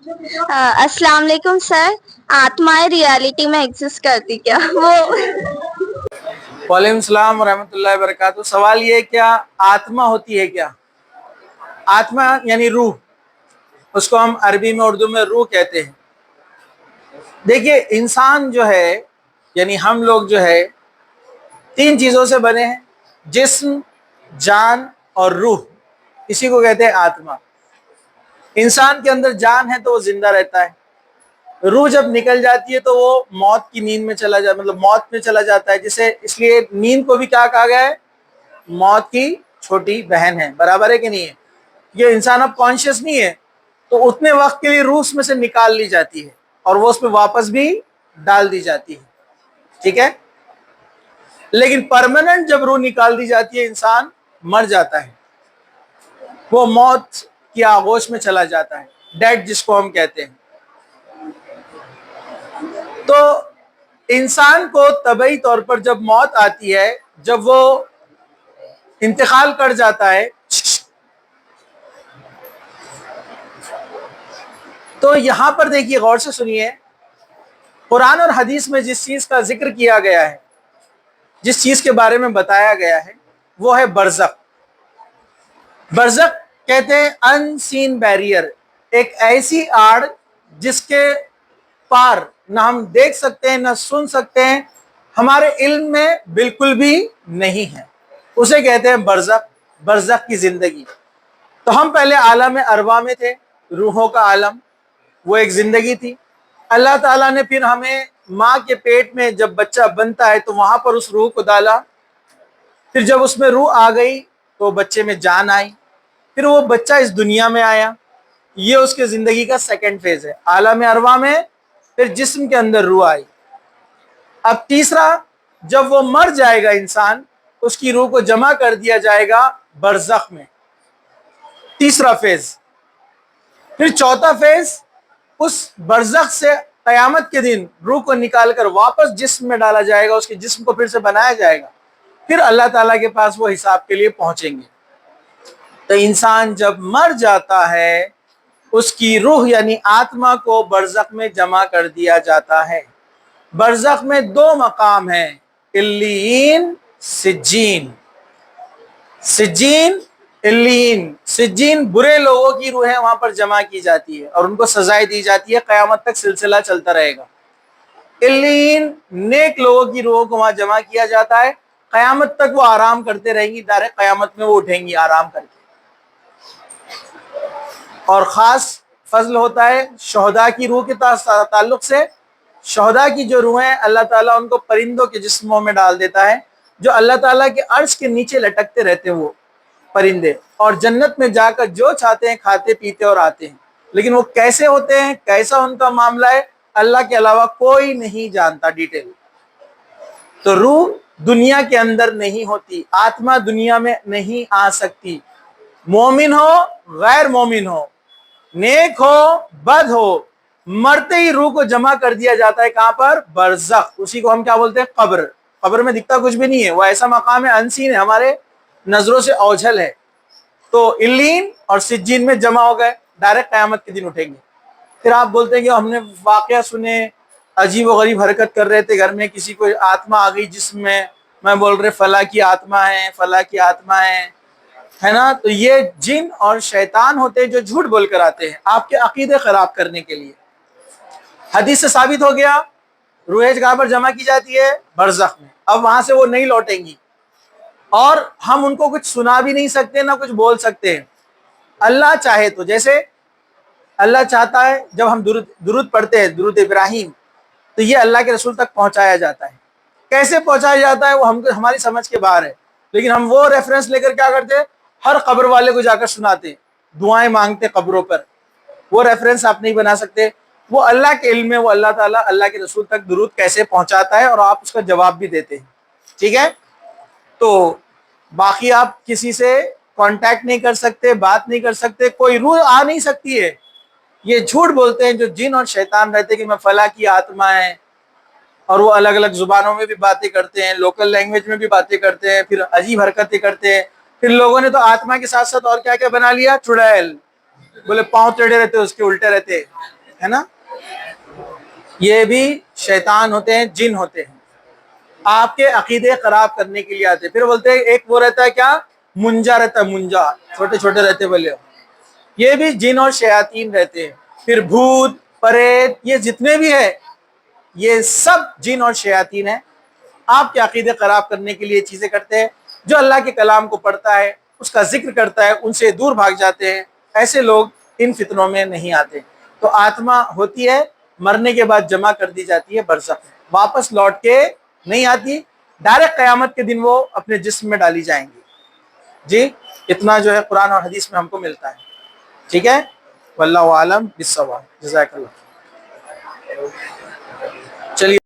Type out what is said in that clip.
अस्सलाम वालेकुम सर। आत्माएं रियलिटी में एग्जिस्ट करती क्या वो? वालेकुम सलाम वरहमतुल्लाहि वबरकातुहू। सवाल ये है, क्या आत्मा होती है क्या? आत्मा यानी रूह, उसको हम अरबी में उर्दू में रूह कहते हैं। देखिए, इंसान जो है यानी हम लोग जो है तीन चीज़ों से बने हैं: जिस्म, जान और रूह। इसी को कहते हैं आत्मा। इंसान के अंदर जान है तो वो जिंदा रहता है। रूह जब निकल जाती है तो वो मौत की नींद में चला जा मतलब मौत में चला जाता है, जिसे इसलिए नींद को भी क्या कहा गया है? मौत की छोटी बहन है। बराबर है कि नहीं है? ये इंसान अब कॉन्शियस नहीं है तो उतने वक्त के लिए रूह उसमें से निकाल ली जाती है और वो उसमें वापस भी डाल दी जाती है। ठीक है, लेकिन परमानेंट जब रूह निकाल दी जाती है, इंसान मर जाता है, वो मौत की आगोश में चला जाता है, डेड जिसको हम कहते हैं। तो इंसान को तबई तौर पर जब मौत आती है, जब वो इंतकाल कर जाता है, तो यहां पर देखिए, गौर से सुनिए, कुरान और हदीस में जिस चीज का जिक्र किया गया है, जिस चीज के बारे में बताया गया है, वो है बरज़ख। बरज़ख कहते हैं अनसीन बैरियर, एक ऐसी आड़ जिसके पार ना हम देख सकते हैं ना सुन सकते हैं, हमारे इल्म में बिल्कुल भी नहीं है, उसे कहते हैं बरज़ख। बरज़ख की जिंदगी। तो हम पहले आलम अरवा में थे, रूहों का आलम, वो एक जिंदगी थी। अल्लाह ताला ने फिर हमें माँ के पेट में जब बच्चा बनता है तो वहां पर उस रूह को डाला। फिर जब उसमें रूह आ गई तो बच्चे में जान आई, फिर वो बच्चा इस दुनिया में आया। ये उसके जिंदगी का सेकंड फेज है, आलम अरवा में। फिर जिस्म के अंदर रूह आई। अब तीसरा, जब वो मर जाएगा इंसान, उसकी रूह को जमा कर दिया जाएगा बरज़ख में, तीसरा फेज। फिर चौथा फेज, उस बरज़ख से कयामत के दिन रूह को निकालकर वापस जिस्म में डाला जाएगा, उसके जिस्म को फिर से बनाया जाएगा, फिर अल्लाह ताला के पास वो हिसाब के लिए पहुंचेंगे। तो इंसान जब मर जाता है, उसकी रूह यानी आत्मा को बरज़ख में जमा कर दिया जाता है। बरज़ख में दो मकाम हैं, इल्लीन, सिज्जीन। सिज्जीन, इल्लीन। सिज्जीन बुरे लोगों की रूहें वहां पर जमा की जाती है और उनको सजाएं दी जाती है, कयामत तक सिलसिला चलता रहेगा। इल्लीन नेक लोगों की रूहों को वहां जमा किया जाता है, कयामत तक वो आराम करते रहेंगी, डायरेक्ट कयामत में वो उठेंगी आराम करके। और खास फजल होता है शहदा की रूह के ताल्लुक से। शहदा की जो रूहें, अल्लाह ताला उनको परिंदों के जिस्मों में डाल देता है, जो अल्लाह ताला के अर्श के नीचे लटकते रहते हैं वो परिंदे, और जन्नत में जाकर जो चाहते हैं खाते पीते और आते हैं। लेकिन वो कैसे होते हैं, कैसा उनका मामला है, अल्लाह के अलावा कोई नहीं जानता डिटेल। तो रूह दुनिया के अंदर नहीं होती, आत्मा दुनिया में नहीं आ सकती। मोमिन हो गैर मोमिन हो, नेक हो बद हो, मरते ही रूह को जमा कर दिया जाता है। कहां पर? बरज़ख। उसी को हम क्या बोलते हैं? कब्र। कब्र में दिखता कुछ भी नहीं है, वो ऐसा मकाम है, अनसीन है, हमारे नजरों से ओझल है। तो इल्लीन और सिज्जीन में जमा हो गए, डायरेक्ट कयामत के दिन उठेंगे। फिर आप बोलते हैं कि हमने वाकया सुने, अजीब व गरीब हरकत कर रहे थे घर में, किसी को आत्मा आ गई जिसमें, मैं बोल रहे फला की आत्मा है, फला की आत्मा है ना। तो ये जिन और शैतान होते हैं जो झूठ बोलकर आते हैं आपके अकीदे खराब करने के लिए। हदीस से साबित हो गया, रूहें कहां पर जमा की जाती है? बरज़ख में। अब वहां से वो नहीं लौटेंगी और हम उनको कुछ सुना भी नहीं सकते, ना कुछ बोल सकते हैं। अल्लाह चाहे तो, जैसे अल्लाह चाहता है, जब हम दुरूद पढ़ते हैं, दुरूद इब्राहिम, तो ये अल्लाह के रसूल तक पहुंचाया जाता है। कैसे पहुंचाया जाता है वो हमको, हमारी समझ के बाहर है, लेकिन हम वो रेफरेंस लेकर क्या करते हैं, हर कब्र वाले को जाकर सुनाते, दुआएं मांगते कब्रों पर। वो रेफरेंस आप नहीं बना सकते। वो अल्लाह के इल्म में, वो अल्लाह ताला अल्लाह के रसूल तक दुरूद कैसे पहुंचाता है और आप उसका जवाब भी देते हैं। ठीक है, तो बाकी आप किसी से कांटेक्ट नहीं कर सकते, बात नहीं कर सकते, कोई रूह आ नहीं सकती है। ये झूठ बोलते हैं जो जिन और शैतान रहते हैं कि मैं फला की आत्मा है, और वो अलग अलग जुबानों में भी बातें करते हैं, लोकल लैंग्वेज में भी बातें करते हैं, फिर अजीब हरकतें करते हैं। फिर लोगों ने तो आत्मा के साथ साथ और क्या क्या बना लिया? चुड़ैल। بولے پاؤں ٹیڑھے رہتے اس کے الٹے رہتے، ہے نا، یہ بھی شیطان ہوتے ہیں، جن ہوتے ہیں، آپ کے عقیدے خراب کرنے کے لیے آتے ہیں۔ پھر بولتے ہیں ایک وہ رہتا ہے کیا، منجا رہتا ہے، منجا چھوٹے چھوٹے رہتے بولے، یہ بھی جن اور شیاطین رہتے ہیں۔ پھر بھوت پریت یہ جتنے بھی ہیں یہ سب جن اور شیاطین ہیں، آپ کے عقیدے خراب کرنے کے لیے چیزیں کرتے ہیں۔ جو اللہ کے کلام کو پڑھتا ہے، اس کا ذکر کرتا ہے، ان سے دور بھاگ جاتے ہیں، ایسے لوگ ان فتنوں میں نہیں آتے۔ تو آتما ہوتی ہے، مرنے کے بعد جمع کر دی جاتی ہے برزخ میں، واپس لوٹ کے نہیں آتی، ڈائریکٹ قیامت کے دن وہ اپنے جسم میں ڈالی جائیں گی۔ جی اتنا جو ہے قرآن اور حدیث میں ہم کو ملتا ہے، ٹھیک ہے، واللہ عالم بالصواب، جزاک اللہ۔ چلیے